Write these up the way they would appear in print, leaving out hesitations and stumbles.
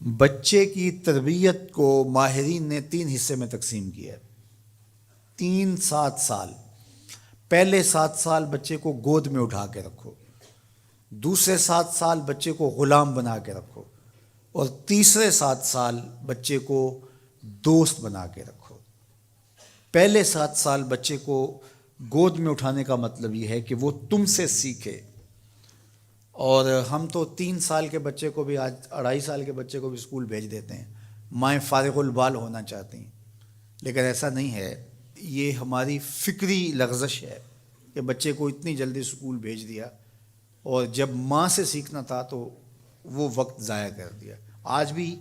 بچے کی تربیت کو ماہرین نے 3 حصے میں تقسیم کیا ہے۔ 7 سال۔ پہلے 7 سال بچے کو گود میں اٹھا کے رکھو، دوسرے 7 سال بچے کو غلام بنا کے رکھو، اور تیسرے 7 سال بچے کو دوست بنا کے رکھو۔ پہلے 7 سال بچے کو گود میں اٹھانے کا مطلب یہ ہے کہ وہ تم سے سیکھے، اور ہم تو 3 سال کے بچے کو بھی، آج 2.5 سال کے بچے کو بھی اسکول بھیج دیتے ہیں، مائیں فارغ البال ہونا چاہتی ہیں، لیکن ایسا نہیں ہے۔ یہ ہماری فکری لغزش ہے کہ بچے کو اتنی جلدی اسکول بھیج دیا، اور جب ماں سے سیکھنا تھا تو وہ وقت ضائع کر دیا۔ آج بھی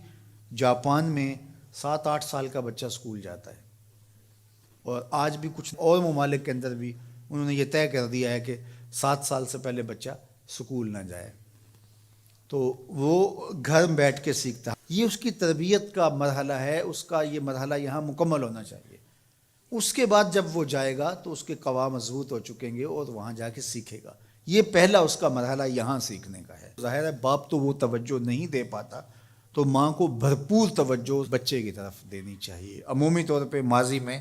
جاپان میں 7-8 سال کا بچہ اسکول جاتا ہے، اور آج بھی کچھ اور ممالک کے اندر بھی انہوں نے یہ طے کر دیا ہے کہ 7 سال سے پہلے بچہ اسکول نہ جائے، تو وہ گھر میں بیٹھ کے سیکھتا ہے۔ یہ اس کی تربیت کا مرحلہ ہے، اس کا یہ مرحلہ یہاں مکمل ہونا چاہیے۔ اس کے بعد جب وہ جائے گا تو اس کے قواعد مضبوط ہو چکیں گے اور وہاں جا کے سیکھے گا۔ یہ پہلا اس کا مرحلہ یہاں سیکھنے کا ہے۔ ظاہر ہے باپ تو وہ توجہ نہیں دے پاتا، تو ماں کو بھرپور توجہ بچے کی طرف دینی چاہیے۔ عمومی طور پہ ماضی میں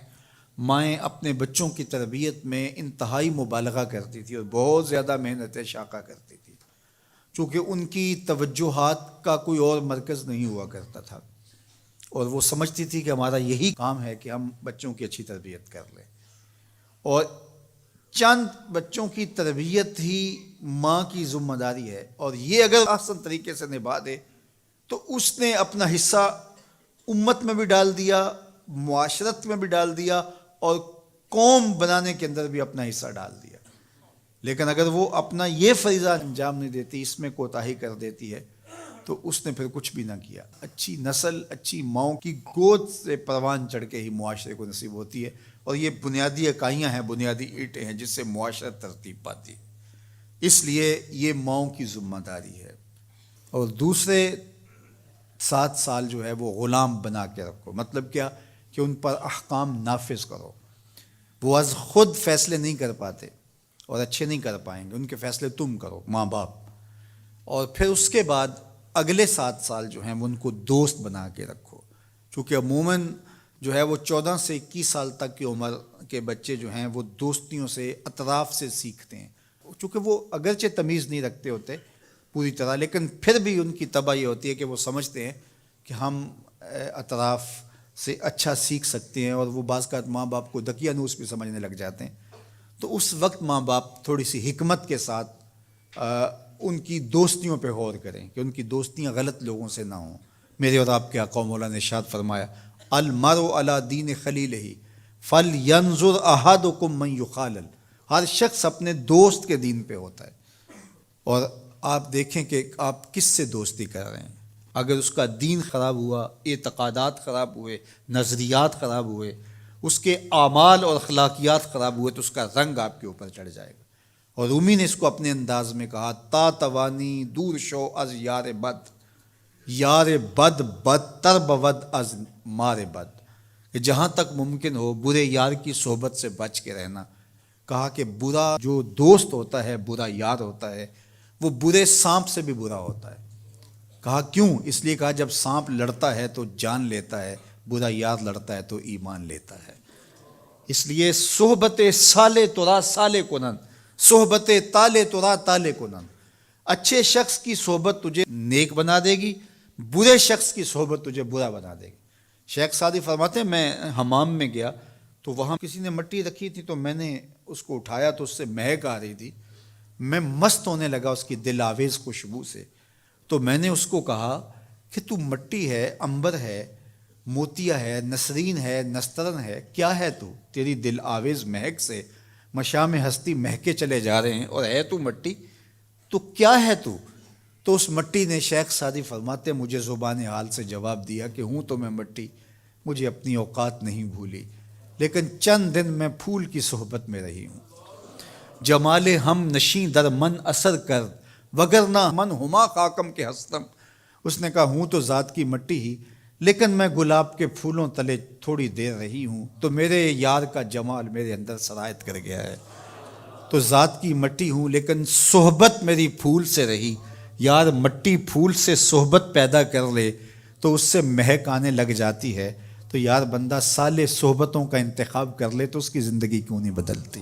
مائیں اپنے بچوں کی تربیت میں انتہائی مبالغہ کرتی تھی اور بہت زیادہ محنت شاقہ کرتی تھی، چونکہ ان کی توجہات کا کوئی اور مرکز نہیں ہوا کرتا تھا، اور وہ سمجھتی تھی کہ ہمارا یہی کام ہے کہ ہم بچوں کی اچھی تربیت کر لیں، اور چند بچوں کی تربیت ہی ماں کی ذمہ داری ہے، اور یہ اگر احسن طریقے سے نبھا دے تو اس نے اپنا حصہ امت میں بھی ڈال دیا، معاشرت میں بھی ڈال دیا، اور قوم بنانے کے اندر بھی اپنا حصہ ڈال دیا۔ لیکن اگر وہ اپنا یہ فریضہ انجام نہیں دیتی، اس میں کوتاہی کر دیتی ہے، تو اس نے پھر کچھ بھی نہ کیا۔ اچھی نسل اچھی ماؤں کی گود سے پروان چڑھ کے ہی معاشرے کو نصیب ہوتی ہے، اور یہ بنیادی اکائیاں ہیں، بنیادی اینٹیں ہیں جس سے معاشرت ترتیب پاتی ہے۔ اس لیے یہ ماؤں کی ذمہ داری ہے۔ اور دوسرے 7 سال جو ہے وہ غلام بنا کے رکھو، مطلب کیا کہ ان پر احکام نافذ کرو۔ وہ از خود فیصلے نہیں کر پاتے اور اچھے نہیں کر پائیں گے، ان کے فیصلے تم کرو، ماں باپ۔ اور پھر اس کے بعد اگلے 7 سال جو ہیں وہ ان کو دوست بنا کے رکھو، چونکہ عموماً جو ہے وہ 14 سے 21 سال تک کی عمر کے بچے جو ہیں وہ دوستیوں سے، اطراف سے سیکھتے ہیں، چونکہ وہ اگرچہ تمیز نہیں رکھتے ہوتے پوری طرح، لیکن پھر بھی ان کی طبع یہ ہوتی ہے کہ وہ سمجھتے ہیں کہ ہم اطراف سے اچھا سیکھ سکتے ہیں، اور وہ بعض کا ماں باپ کو دقیانوس بھی سمجھنے لگ جاتے ہیں۔ تو اس وقت ماں باپ تھوڑی سی حکمت کے ساتھ ان کی دوستیوں پہ غور کریں کہ ان کی دوستیاں غلط لوگوں سے نہ ہوں۔ میرے اور آپ کے آقا مولا نے ارشاد فرمایا، المرء علی دین خلیلہ فلینظر احدکم من یخالل۔ ہر شخص اپنے دوست کے دین پہ ہوتا ہے، اور آپ دیکھیں کہ آپ کس سے دوستی کر رہے ہیں۔ اگر اس کا دین خراب ہوا، اعتقادات خراب ہوئے، نظریات خراب ہوئے، اس کے اعمال اور اخلاقیات خراب ہوئے، تو اس کا رنگ آپ کے اوپر چڑھ جائے گا۔ اور رومی نے اس کو اپنے انداز میں کہا، تا توانی دور شو از یار بد، یار بد بدتر بود از مار بد، کہ جہاں تک ممکن ہو برے یار کی صحبت سے بچ کے رہنا۔ کہا کہ برا جو دوست ہوتا ہے، برا یار ہوتا ہے، وہ برے سانپ سے بھی برا ہوتا ہے۔ کہا کیوں؟ اس لیے کہا جب سانپ لڑتا ہے تو جان لیتا ہے، برا یار لڑتا ہے تو ایمان لیتا ہے۔ اس لیے صحبت سالے ترا سالے کنن، صحبت تالے ترا تالے کنن۔ اچھے شخص کی صحبت تجھے نیک بنا دے گی، برے شخص کی صحبت تجھے برا بنا دے گی۔ شیخ سعدی فرماتے ہیں، میں حمام میں گیا تو وہاں کسی نے مٹی رکھی تھی، تو میں نے اس کو اٹھایا تو اس سے مہک آ رہی تھی، میں مست ہونے لگا اس کی دل آویز خوشبو سے۔ تو میں نے اس کو کہا کہ تو مٹی ہے، عنبر ہے، موتیا ہے، نسرین ہے، نسترن ہے، کیا ہے تو؟ تیری دل آویز مہک سے مشام ہستی مہکے چلے جا رہے ہیں، اور ہے تو مٹی، تو کیا ہے تو؟ تو اس مٹی نے، شیخ سعدی فرماتے، مجھے زبان حال سے جواب دیا کہ ہوں تو میں مٹی، مجھے اپنی اوقات نہیں بھولی، لیکن چند دن میں پھول کی صحبت میں رہی ہوں۔ جمال ہم نشیں در من اثر کر، وگرنہ من ہما خاکم کے ہستم۔ اس نے کہا ہوں تو ذات کی مٹی ہی، لیکن میں گلاب کے پھولوں تلے تھوڑی دیر رہی ہوں تو میرے یار کا جمال میرے اندر سرایت کر گیا ہے۔ تو ذات کی مٹی ہوں لیکن صحبت میری پھول سے رہی۔ یار مٹی پھول سے صحبت پیدا کر لے تو اس سے مہک آنے لگ جاتی ہے، تو یار بندہ صالح صحبتوں کا انتخاب کر لے تو اس کی زندگی کیوں نہیں بدلتی؟